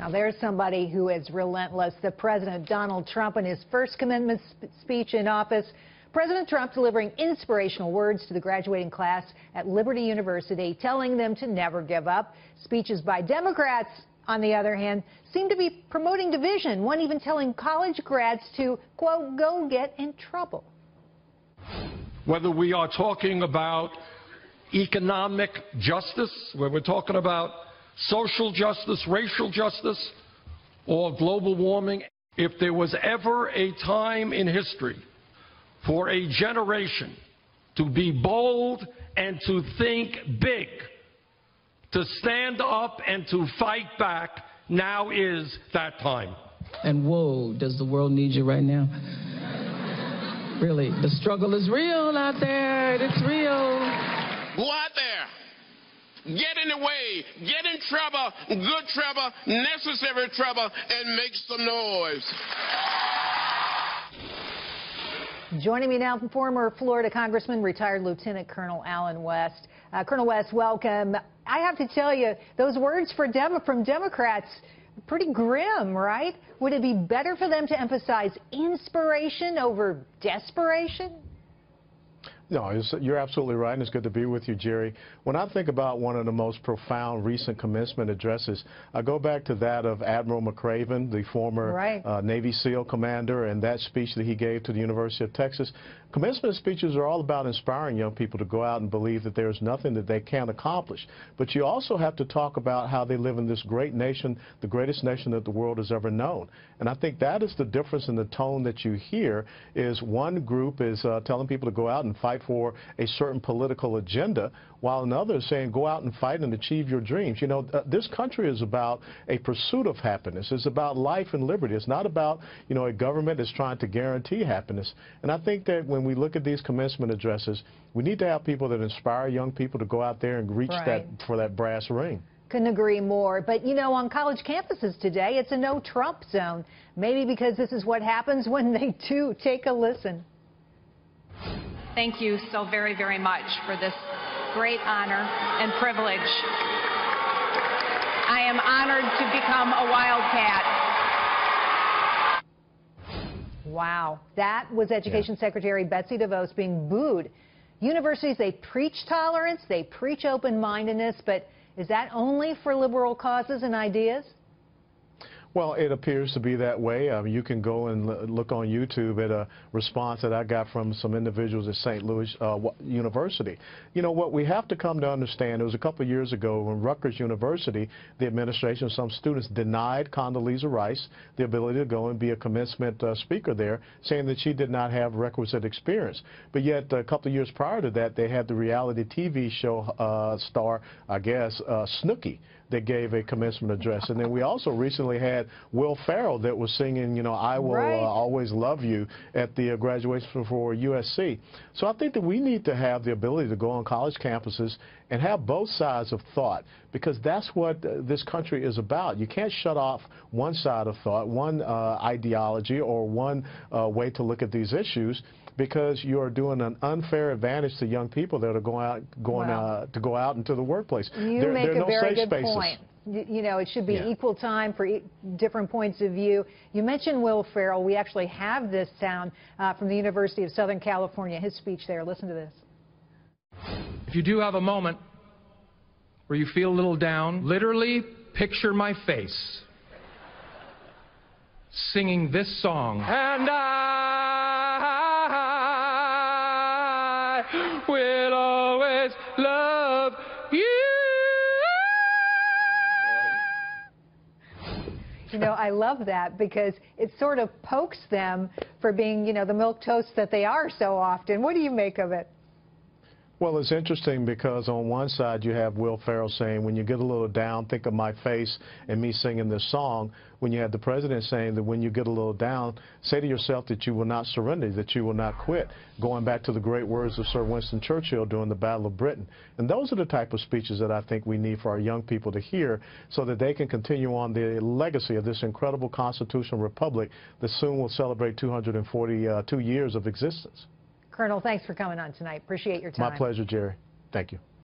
Now, there's somebody who is relentless. The President, Donald Trump, in his first commencement speech in office. President Trump delivering inspirational words to the graduating class at Liberty University, telling them to never give up. Speeches by Democrats, on the other hand, seem to be promoting division, one even telling college grads to, quote, go get in trouble. Whether we are talking about economic justice, where we're talking about social justice, racial justice, or global warming, if there was ever a time in history for a generation to be bold and to think big, to stand up and to fight back, now is that time. And whoa, does the world need you right now? Really, the struggle is real out there. It's real. Go out there, get in the way, get in trouble, good trouble, necessary trouble, and make some noise. Joining me now, former Florida Congressman, retired Lieutenant Colonel Allen West. Colonel West, welcome. I have to tell you, those words from Democrats, pretty grim, right? Would it be better for them to emphasize inspiration over desperation? No, you're absolutely right, and it's good to be with you, Jerry. When I think about one of the most profound recent commencement addresses, I go back to that of Admiral McRaven, the former Navy SEAL commander, and that speech that he gave to the University of Texas. Commencement speeches are all about inspiring young people to go out and believe that there's nothing that they can't accomplish. But you also have to talk about how they live in this great nation, the greatest nation that the world has ever known. And I think that is the difference in the tone that you hear, is one group is telling people to go out and fight for a certain political agenda, while another is saying go out and fight and achieve your dreams. You know, this country is about a pursuit of happiness. It's about life and liberty. It's not about, you know, a government that's trying to guarantee happiness. And I think that when we look at these commencement addresses, we need to have people that inspire young people to go out there and reach for that brass ring. Couldn't agree more. But, you know, on college campuses today, it's a no Trump zone. Maybe because this is what happens when they do. Take a listen. Thank you so very, very much for this great honor and privilege. I am honored to become a Wildcat. Wow. That was Education Secretary Betsy DeVos being booed. Universities, they preach tolerance, they preach open-mindedness, but is that only for liberal causes and ideas? Well, it appears to be that way. You can go and look on YouTube at a response that I got from some individuals at St. Louis University. You know, what we have to come to understand, it was a couple of years ago when Rutgers University, the administration of some students denied Condoleezza Rice the ability to go and be a commencement speaker there, saying that she did not have requisite experience. But yet, a couple of years prior to that, they had the reality TV show star, I guess, Snooki, that gave a commencement address. And then we also recently had Will Ferrell that was singing, you know, I Will Always Love You at the graduation for USC. So I think that we need to have the ability to go on college campuses and have both sides of thought, because that's what this country is about. You can't shut off one side of thought, one ideology, or one way to look at these issues, because you are doing an unfair advantage to young people that are going to go out into the workplace. You make a very good point. You know, it should be equal time for different points of view. You mentioned Will Ferrell. We actually have this sound from the University of Southern California, his speech there. Listen to this. If you do have a moment where you feel a little down, literally picture my face singing this song. And I will always love you. You know, I love that because it sort of pokes them for being, you know, the milquetoast that they are so often. What do you make of it? Well, it's interesting because on one side you have Will Ferrell saying, when you get a little down, think of my face and me singing this song. When you have the president saying that when you get a little down, say to yourself that you will not surrender, that you will not quit, going back to the great words of Sir Winston Churchill during the Battle of Britain. And those are the type of speeches that I think we need for our young people to hear so that they can continue on the legacy of this incredible constitutional republic that soon will celebrate 242 years of existence. Colonel, thanks for coming on tonight. Appreciate your time. My pleasure, Jerry. Thank you.